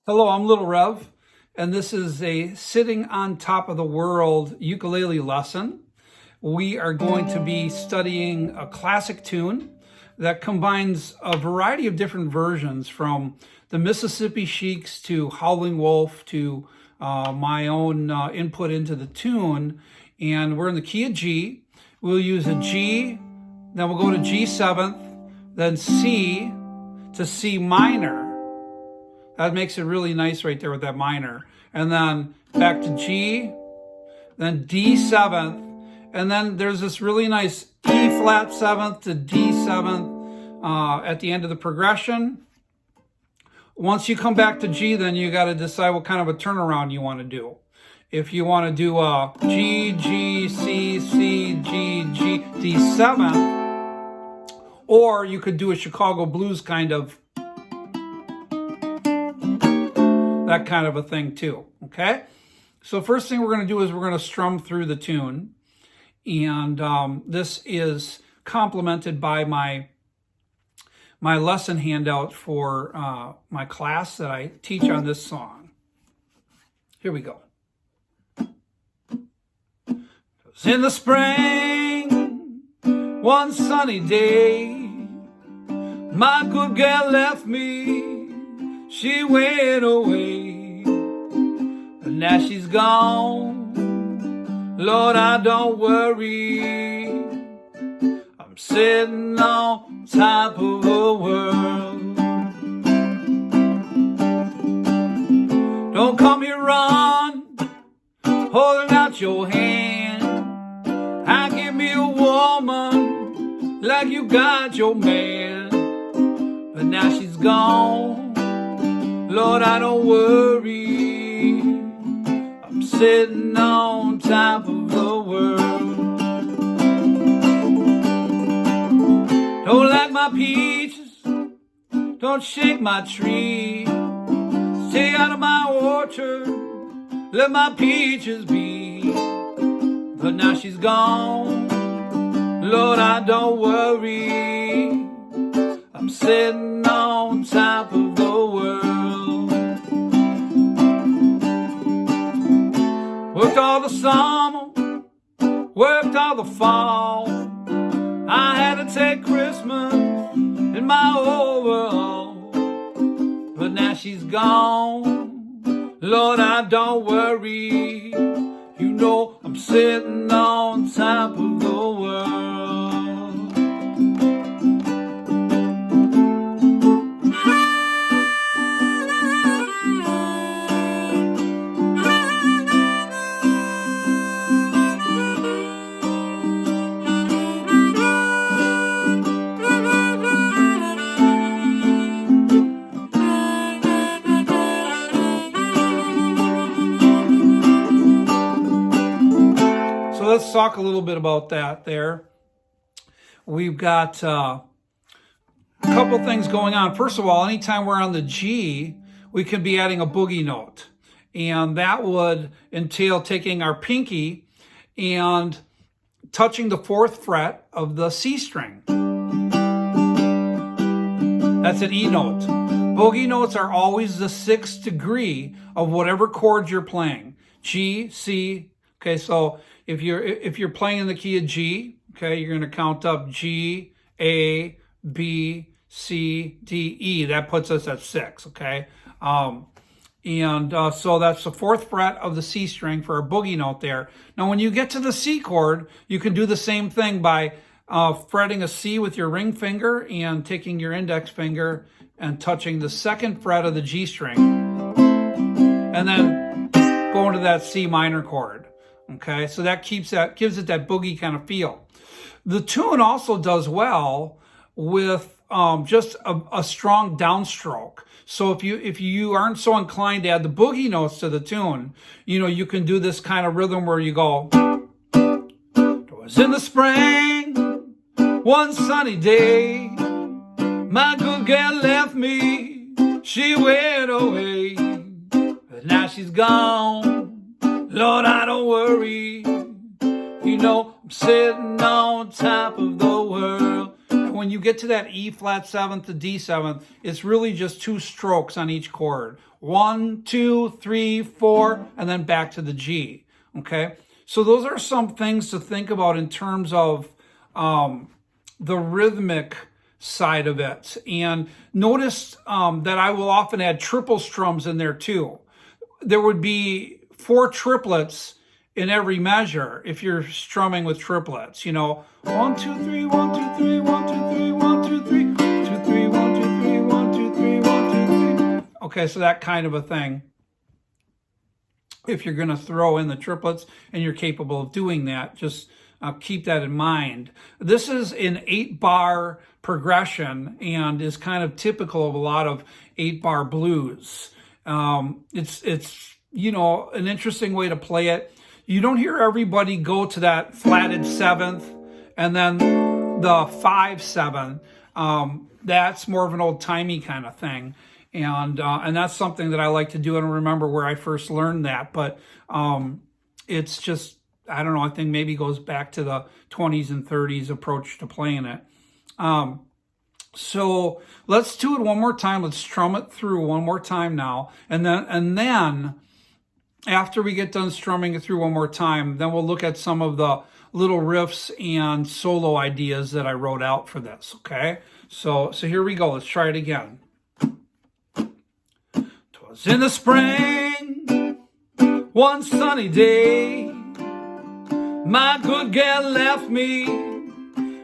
Hello, I'm Little Rev, and this is a Sitting on Top of the World ukulele lesson. We are going to be studying a classic tune that combines a variety of different versions, from the Mississippi Sheiks to Howling Wolf to my own input into the tune. And we're in the key of G. We'll use a G, then we'll go to G7th, then C to C minor. That makes it really nice right there with that minor. And then back to G, then D7th, and then there's this really nice E flat 7th to D7th at the end of the progression. Once you come back to G, then you got to decide what kind of a turnaround you want to do. If you want to do a G, G, C, C, G, G, D7, or you could do a Chicago blues kind of, that kind of a thing too, okay? So first thing we're going to do is we're going to strum through the tune. And this is complemented by my lesson handout for my class that I teach on this song. Here we go. In the spring, one sunny day, my good girl left me. She went away, but now she's gone. Lord, I don't worry. I'm sitting on top of the world. Don't come here run, holding out your hand. I give me a woman like you got your man, but now she's gone. Lord, I don't worry. I'm sitting on top of the world. Don't like my peaches, don't shake my tree. Stay out of my orchard, let my peaches be. But now she's gone. Lord, I don't worry. I'm sitting on top of the world. Worked all the summer, worked all the fall. I had to take Christmas in my overall, but now she's gone. Lord, I don't worry. You know I'm sitting on top of the world. So let's talk a little bit about that there. We've got a couple things going on. First of all, anytime we're on the G, we can be adding a boogie note. And that would entail taking our pinky and touching the 4th fret of the C string. That's an E note. Boogie notes are always the 6th degree of whatever chord you're playing. G, C. Okay, so if you're playing in the key of G, okay, you're going to count up G, A, B, C, D, E. That puts us at 6, okay? So that's the 4th fret of the C string for a boogie note there. Now, when you get to the C chord, you can do the same thing by fretting a C with your ring finger and taking your index finger and touching the 2nd fret of the G string, and then going to that C minor chord. Okay, so that gives it that boogie kind of feel. The tune also does well with just a strong downstroke. So if you aren't so inclined to add the boogie notes to the tune, you can do this kind of rhythm where you go. It was in the spring, one sunny day, my good girl left me, she went away, but now she's gone. Lord, I don't worry. I'm sitting on top of the world. And when you get to that E flat 7th to D 7th, it's really just 2 strokes on each chord. 1, 2, 3, 4, and then back to the G. Okay, so those are some things to think about in terms of the rhythmic side of it. And notice that I will often add triple strums in there too. There would be 4 triplets in every measure if you're strumming with triplets. You know, 1, 2, 3, 1, 2, 3, 1, 2, 3, 1, 2, 3, 2, 3, 1, 2, 3, 1, 2, 3, 1, 2, 3. Okay, so that kind of a thing. If you're going to throw in the triplets and you're capable of doing that, just keep that in mind. This is an 8-bar progression and is kind of typical of a lot of 8-bar blues. It's you know, an interesting way to play it. You don't hear everybody go to that flatted 7th and then the 5/7. That's more of an old-timey kind of thing. And that's something that I like to do. I don't remember where I first learned that, but it's just, I don't know, I think maybe goes back to the 20s and 30s approach to playing it. So let's do it one more time. Let's strum it through one more time now. And then after we get done strumming it through one more time, then we'll look at some of the little riffs and solo ideas that I wrote out for this, okay? So here we go. Let's try it again. Was in the spring, one sunny day, my good girl left me,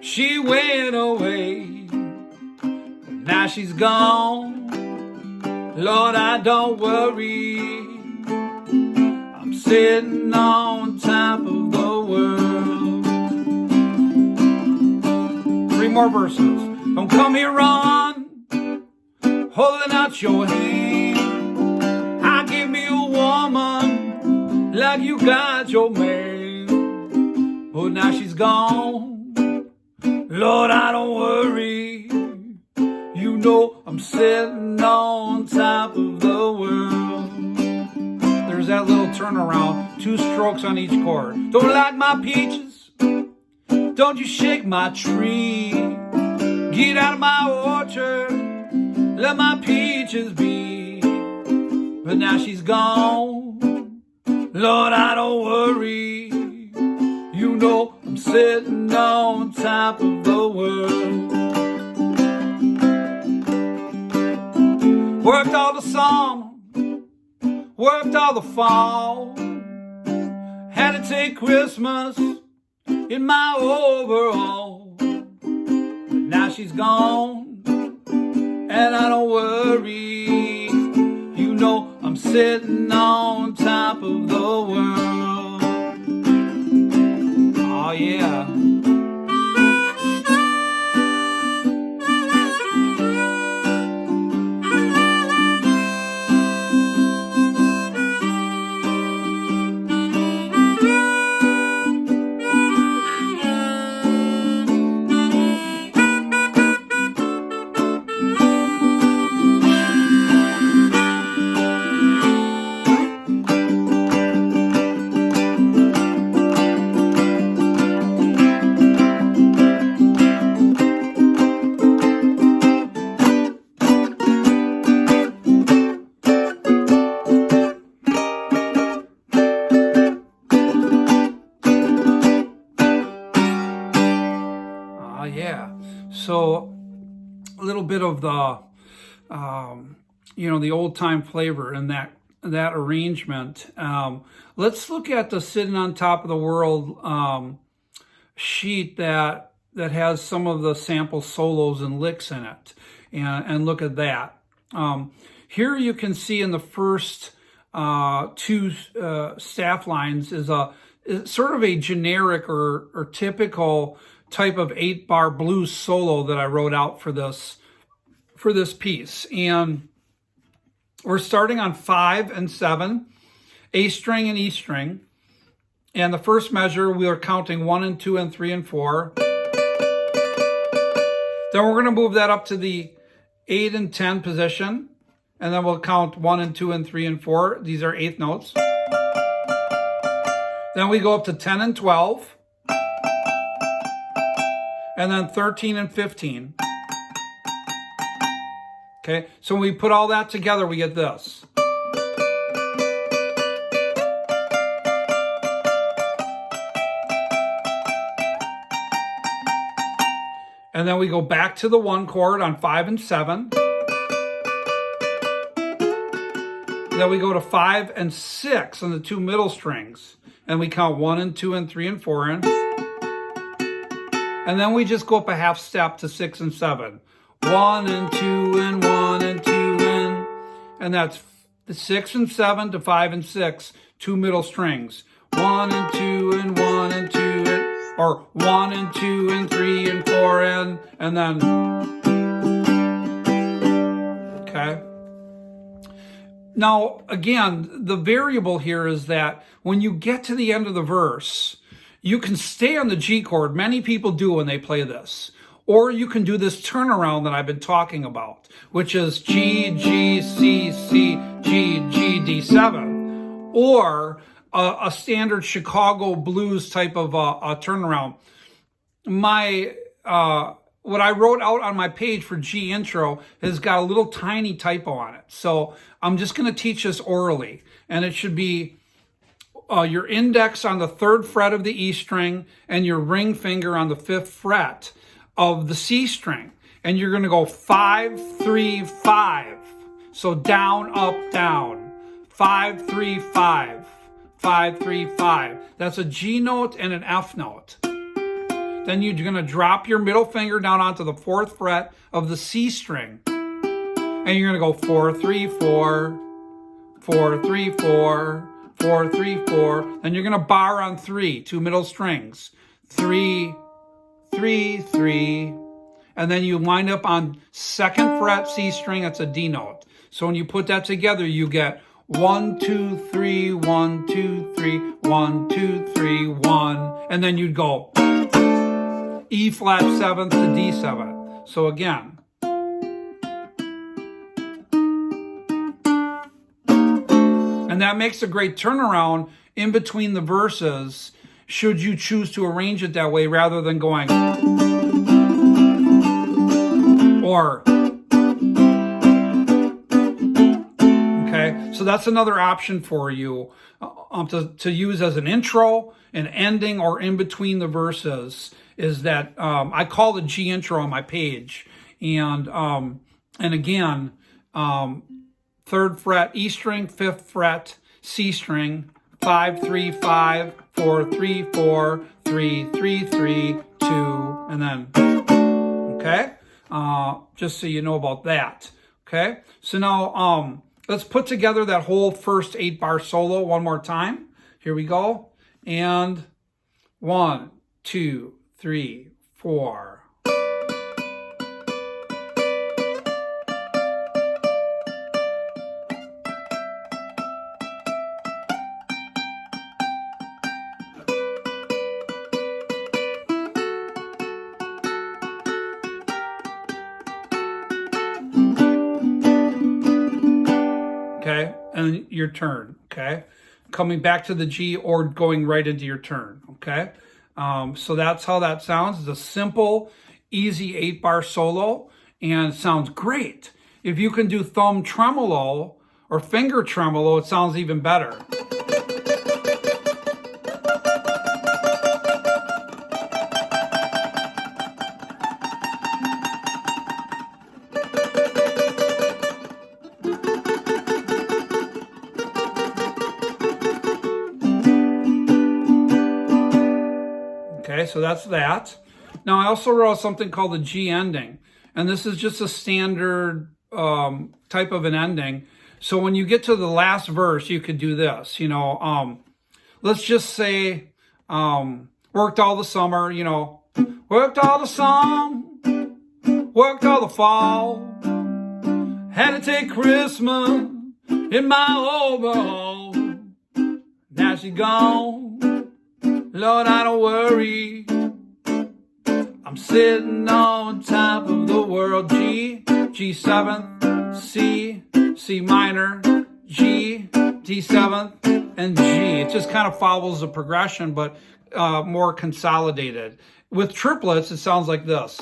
she went away. Now she's gone, Lord, I don't worry, I'm sitting on top of the world. 3 more verses. Don't come here on, holding out your hand, woman, like you got your man, but now she's gone, Lord, I don't worry, you know I'm sitting on top of the world. There's that little turnaround, 2 strokes on each chord. Don't like my peaches, don't you shake my tree, get out of my orchard, let my peaches be. But now she's gone, Lord, I don't worry, you know I'm sitting on top of the world. Worked all the summer, worked all the fall, had to take Christmas in my overall. But now she's gone, and I don't worry, you know I'm sitting on top of the world. Oh yeah. So a little bit of the, you know, the old time flavor in that arrangement. Let's look at the Sitting on Top of the World sheet that has some of the sample solos and licks in it, and look at that. Here you can see in the first 2 staff lines is sort of a generic or typical type of 8-bar blues solo that I wrote out for this piece. And we're starting on 5 and 7, A string and E string. And the first measure, we are counting 1 and 2 and 3 and 4. Then we're going to move that up to the 8 and 10 position. And then we'll count 1 and 2 and 3 and 4. These are 8th notes. Then we go up to 10 and 12. and then 13 and 15. Okay, so when we put all that together, we get this. And then we go back to the 1 chord on 5 and 7. Then we go to 5 and 6 on the 2 middle strings. And we count 1 and 2 and 3 and 4 in. And then we just go up a half step to 6 and 7. 1 and 2 and 1 and 2 in. And that's the 6 and 7 to 5 and 6, 2 middle strings. 1 and 2 and 1 and 2 in, or 1 and 2 and 3 and 4 in, and then, okay. Now, again, the variable here is that when you get to the end of the verse, you can stay on the G chord. Many people do when they play this. Or you can do this turnaround that I've been talking about, which is G, G, C, C, G, G, D7. Or a standard Chicago blues type of a turnaround. What I wrote out on my page for G intro has got a little tiny typo on it. So I'm just going to teach this orally. And it should be your index on the 3rd fret of the E string and your ring finger on the 5th fret of the C string. And you're going to go 5, 3, 5. So down, up, down. 5, 3, 5. 5, 3, 5. That's a G note and an F note. Then you're going to drop your middle finger down onto the 4th fret of the C string. And you're going to go 4, 3, 4, 4, 3, 4, 4, 3, 4. Then you're going to bar on 3, 2 middle strings. 3, 3, 3. And then you wind up on 2nd fret C string. That's a D note. So when you put that together, you get 1, 2, 3, 1, 2, 3, 1, 2, 3, 1. And then you'd go E flat 7th to D7th. So again. And that makes a great turnaround in between the verses, should you choose to arrange it that way rather than going or. Okay, so that's another option for you to use as an intro, an ending, or in between the verses. Is that I call the G intro on my page, and again, 3rd fret E string, 5th fret C string, 5, 3, 5, 4, 3, 4, 3, 3, 3, 2, and then okay. Just so you know about that. Okay, so now let's put together that whole first 8-bar solo one more time. Here we go, and 1, 2, 3, 4. Okay, and your turn, okay? Coming back to the G or going right into your turn, okay? So that's how that sounds. It's a simple, easy 8-bar solo, and it sounds great. If you can do thumb tremolo or finger tremolo, it sounds even better. Okay, so that's that. Now I also wrote something called the G ending, and this is just a standard type of an ending. So when you get to the last verse, you could do this, you know, let's just say, worked all the summer, you know, worked all the summer, worked all the fall, had to take Christmas in my overhaul. Now she gone. Lord, I don't worry. I'm sitting on top of the world. G, G7, C, C minor, G, D7, and G. It just kind of follows the progression, but more consolidated. with triplets, it sounds like this.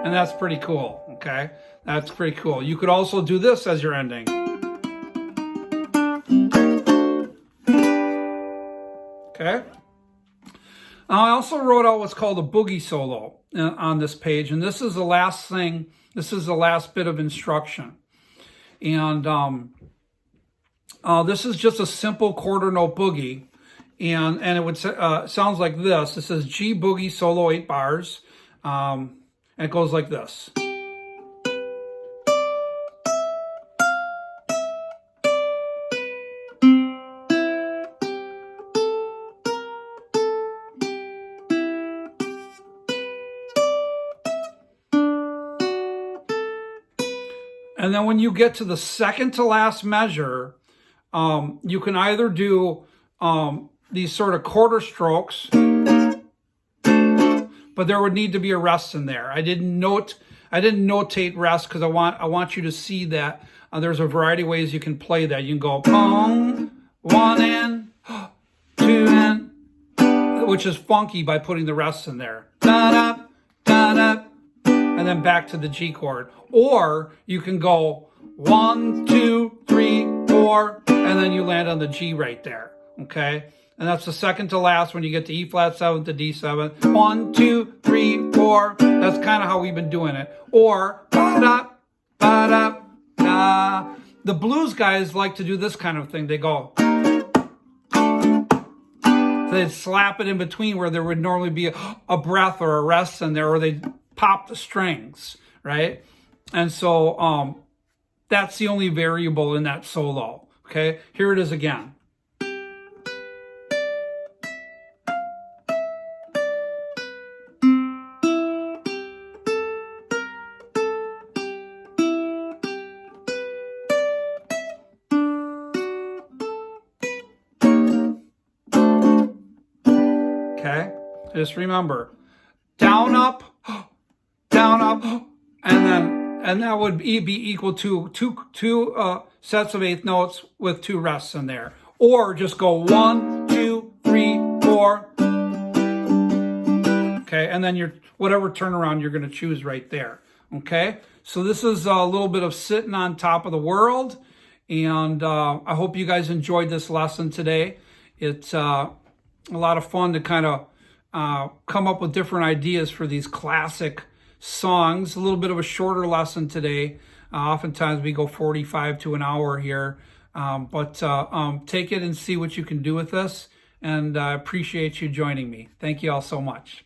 And that's pretty cool, okay? That's pretty cool. You could also do this as your ending. Okay? I also wrote out what's called a boogie solo on this page, and this is the last thing, this is the last bit of instruction. And this is just a simple quarter note boogie, and it would sounds like this. It says G boogie solo 8 bars, and it goes like this. And then when you get to the second to last measure, you can either do these sort of quarter strokes, but there would need to be a rest in there. I didn't notate rest because I want you to see that there's a variety of ways you can play that. You can go boom, 1 and 2 and, which is funky by putting the rest in there. Da da da da. And then back to the G chord. Or you can go 1, 2, 3, 4, and then you land on the G right there, okay? And that's the second to last when you get to E flat 7 to D7. 1, 2, 3, 4. That's kind of how we've been doing it. Or ba-da, ba-da, da. The blues guys like to do this kind of thing. They go. They'd slap it in between where there would normally be a breath or a rest in there, or they'd pop the strings, right? And so that's the only variable in that solo, okay? Here it is again. Okay? Just remember, down, up, and that would be equal to two sets of eighth notes with 2 rests in there. Or just go 1, 2, 3, 4. Okay, and then whatever turnaround you're going to choose right there. Okay, so this is a little bit of sitting on top of the world, and I hope you guys enjoyed this lesson today. It's a lot of fun to kind of come up with different ideas for these classic songs. A little bit of a shorter lesson today. Oftentimes we go 45 to an hour here, but take it and see what you can do with this, and I appreciate you joining me. Thank you all so much.